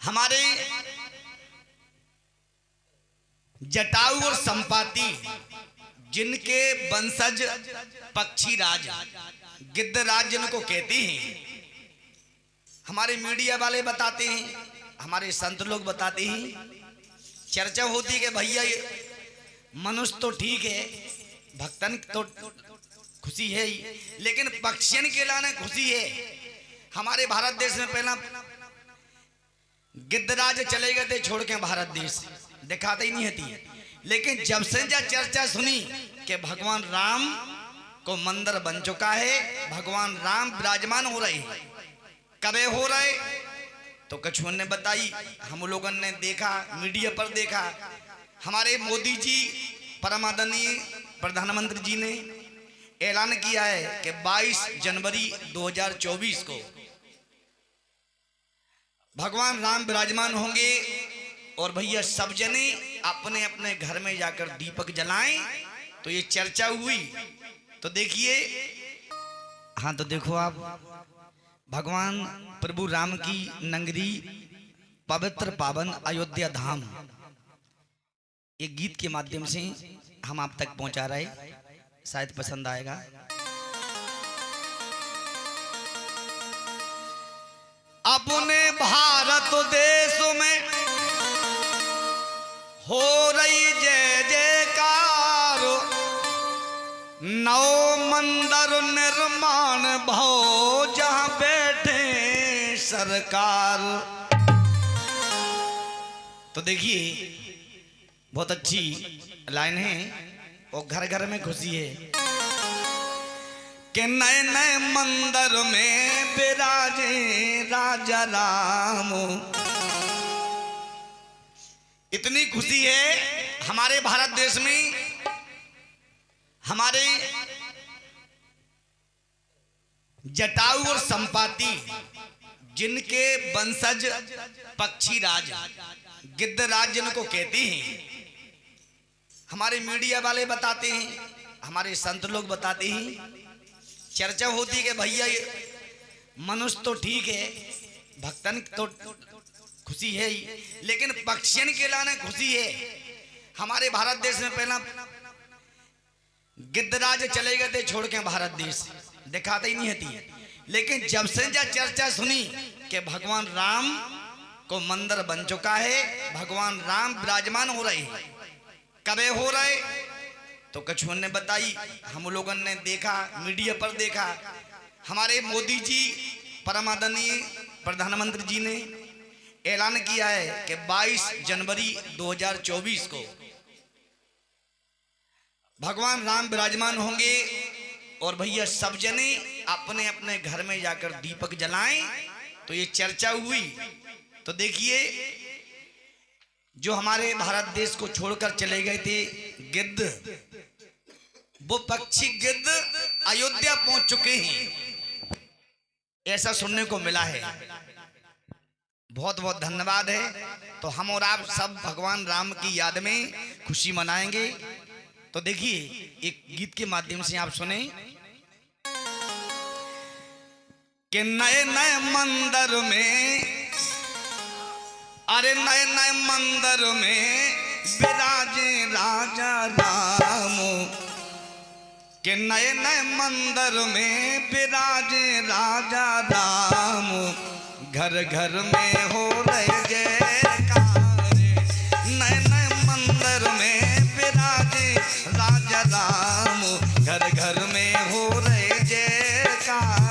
हमारे जटायु और संपाति जिनके वंशज पक्षीराज गिद्धराज जिनको कहते हैं, हमारे मीडिया वाले बताते हैं, हमारे संत लोग बताते हैं, चर्चा होती है कि भैया ये मनुष्य तो ठीक है, भक्तन तो खुशी है ही, लेकिन पक्षियन के लाने खुशी है। हमारे भारत देश में पहला गिद्धराज चले गए थे छोड़ के भारत देश, दिखाते ही नहीं होती। लेकिन जब से चर्चा सुनी कि भगवान राम को मंदिर बन चुका है, भगवान राम विराजमान हो रहे हैं, कबे हो रहे तो कछुअन ने बताई, हम लोगों ने देखा, मीडिया पर देखा। हमारे मोदी जी परम आदरणीय प्रधानमंत्री जी ने ऐलान किया है कि 22 जनवरी 2024 को भगवान राम विराजमान होंगे और भैया सब जने अपने अपने घर में जाकर दीपक जलाएं। तो ये चर्चा हुई, तो देखिए, हाँ तो देखो आप, भगवान प्रभु राम की नगरी पवित्र पावन अयोध्या धाम, एक गीत के माध्यम से हम आप तक पहुंचा रहे, शायद पसंद आएगा। अपने भारत देश में हो रही जय जयकार, नौ मंदिर निर्माण भाव जहां बैठे सरकार। तो देखिए, बहुत अच्छी लाइन है और घर घर में खुशी है कि नए नए मंदिर में विराजे राजा राम। इतनी खुशी है हमारे भारत देश में। हमारे जटायु और संपाति जिनके वंशज पक्षीराज गिद्धराज जिनको कहते हैं, हमारे मीडिया वाले बताते हैं, हमारे संत लोग बताते हैं, चर्चा होती है कि भैया ये मनुष्य तो ठीक है, भक्तन तो खुशी है ही, लेकिन पक्षियन के लाने खुशी है। हमारे भारत देश में पहला गिद्धराज चले गए थे छोड़ के भारत देश, दिखाते ही नहीं होती। लेकिन जब से चर्चा सुनी कि भगवान राम को मंदिर बन चुका है, भगवान राम विराजमान हो रहे हैं, कबे हो रहे तो कछुअन ने बताई, हम लोगों ने देखा, मीडिया पर देखा। हमारे मोदी जी परम आदरणीय प्रधानमंत्री जी ने ऐलान किया है कि 22 जनवरी 2024 को भगवान राम विराजमान होंगे और भैया सब जने अपने अपने घर में जाकर दीपक जलाएं। तो ये चर्चा हुई, तो देखिए, जो हमारे भारत देश को छोड़कर चले गए थे गिद्ध, वो पक्षी गिद्ध अयोध्या पहुंच चुके हैं, ऐसा सुनने को मिला है। बहुत बहुत धन्यवाद है। तो हम और आप सब भगवान राम की याद में खुशी मनाएंगे। तो देखिए, एक गीत के माध्यम से आप सुने कि नए नए मंदिर में, अरे नए नए मंदिर में विराजे राजा राम, कि नए नए मंदिर में विराजे राजा राम, घर घर में हो रहे जयकार, नए नए मंदिर में विराजे राजा राम, घर घर में हो रहे जयकार।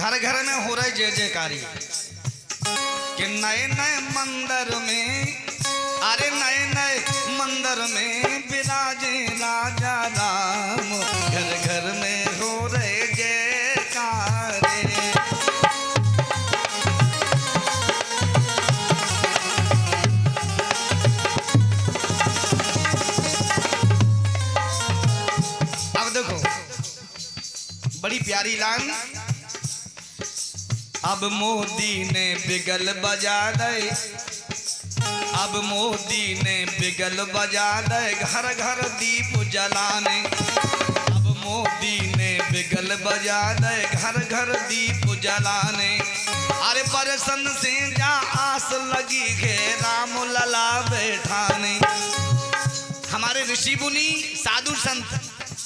घर घर में हो रही जय जयकारी कि नए नए मंदिर में, अरे नए नए मंदिर में विराजे राजा राम, घर घर में हो रहे जयकारे। प्यारी लाइन। अब मोदी ने बिगल बजा दे, अब मोदी ने बिगल बजा दे, घर घर दीप जलाने। अब मोदी ने बिगल बजा दे, घर घर दीप जलाने। अरे बरसन से जा आस लगी है, राम लला बैठाने। हमारे ऋषि मुनि साधु संत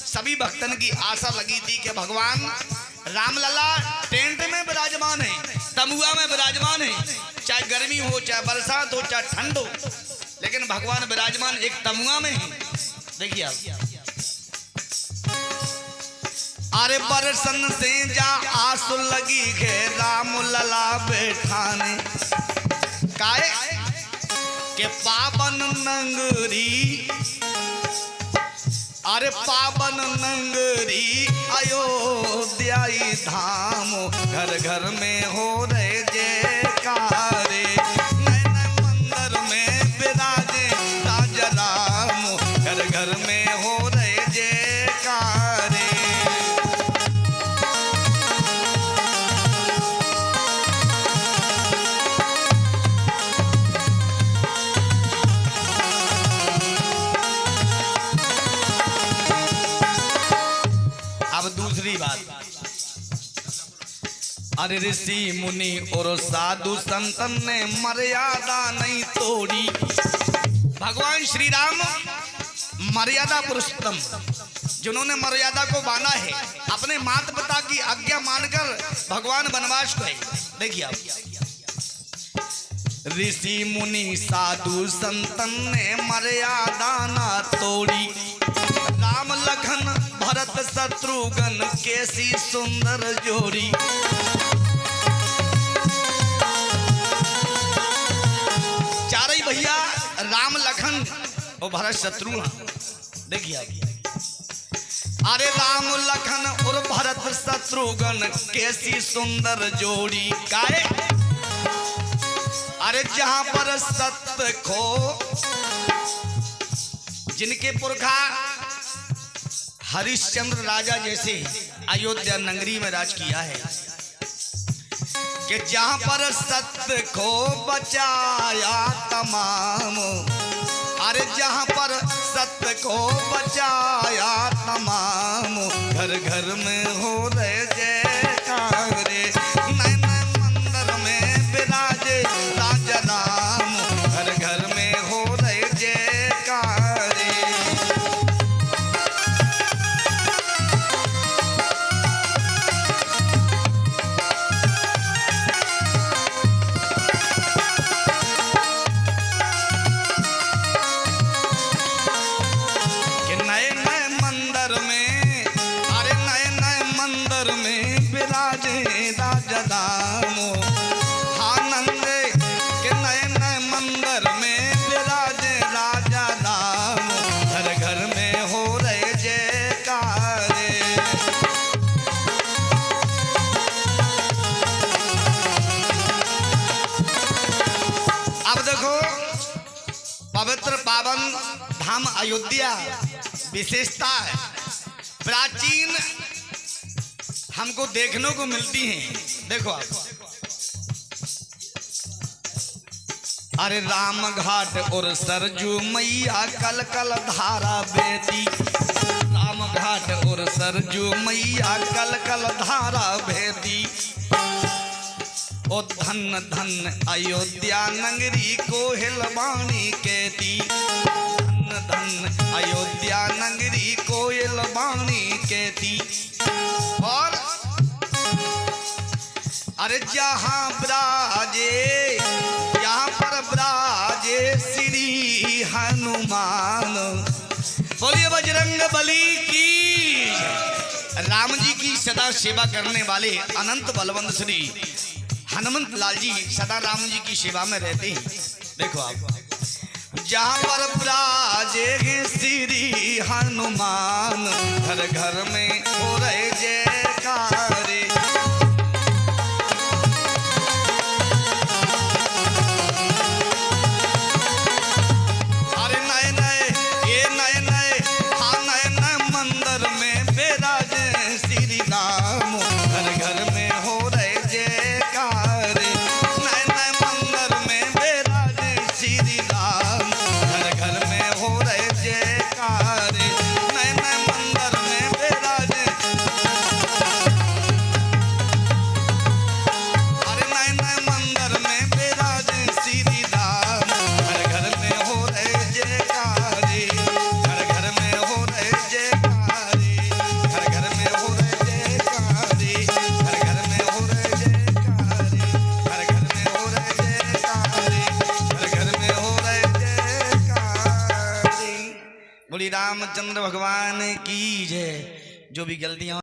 सभी भक्तन की आशा लगी थी कि भगवान रामलला टेंट में विराजमान है, तमुआ में विराजमान है, चाहे गर्मी हो चाहे बरसात हो चाहे ठंड हो, लेकिन भगवान विराजमान एक तमुआ में है। देखिए आप, अरे बरसन से जा आस लगी है, राम लला बैठाने। काहे के पावन नगरी, अरे पावन नगरी अयोध्या धाम, घर घर में हो रहे जयकारे। नए नए मंदिर में विराजे राजा राम, घर घर में हो रहे जयकारे। दूसरी बात, अरे ऋषि मुनि और साधु संतन ने मर्यादा नहीं तोड़ी। भगवान श्री राम मर्यादा पुरुषोत्तम, जिन्होंने मर्यादा को बांधा है, अपने माता पिता की आज्ञा मानकर भगवान वनवास गए। देखिए आप, ऋषि मुनि साधु संतन ने मर्यादा ना तोड़ी। राम लखन भरत शत्रुघ्न कैसी सुंदर जोड़ी। चारे भैया राम लखन और भरत शत्रुघ्न। देखिए अरे राम लखन और भरत शत्रुघ्न कैसी सुंदर जोड़ी। काहे अरे जहां पर सत्य खो, जिनके पुरखा हरिश्चंद्र राजा जैसे अयोध्या नगरी में राज किया है, कि जहां पर सत्य को बचाया तमाम। अरे जहां पर सत्य को बचाया तमाम, घर घर में हो रहे जयकारे। नए नए मंदिर में विराजे राजा राम, घर घर में हो रहे जयकारे। पवित्र पावन धाम अयोध्या विशेषता है, प्राचीन हमको देखने को मिलती हैं। देखो आप, अरे राम घाट और सरजू मैया कल कल धारा बहती। राम घाट और सरजू मैया कल कल धारा बहती। ओ धन धन अयोध्या नगरी को हिलवाणी कहती। धन धन अयोध्या नगरी को हिलवाणी कहती। और अरे जहाँ ब्राजे, यहाँ पर ब्राजे श्री हनुमान। बोलिए बजरंग बली की। राम जी की सदा सेवा करने वाले अनंत बलवंत श्री हनुमंत लाल जी सदा राम जी की सेवा में रहते हैं। देखो आप, जहाँ पर विराजे श्री हनुमान, घर घर में हो रहे जयकारे। अरे नए नए ये नए नए, हाँ नए नए मंदिर में विराजे श्री राम। रामचंद्र भगवान की जय। जो भी गलतियां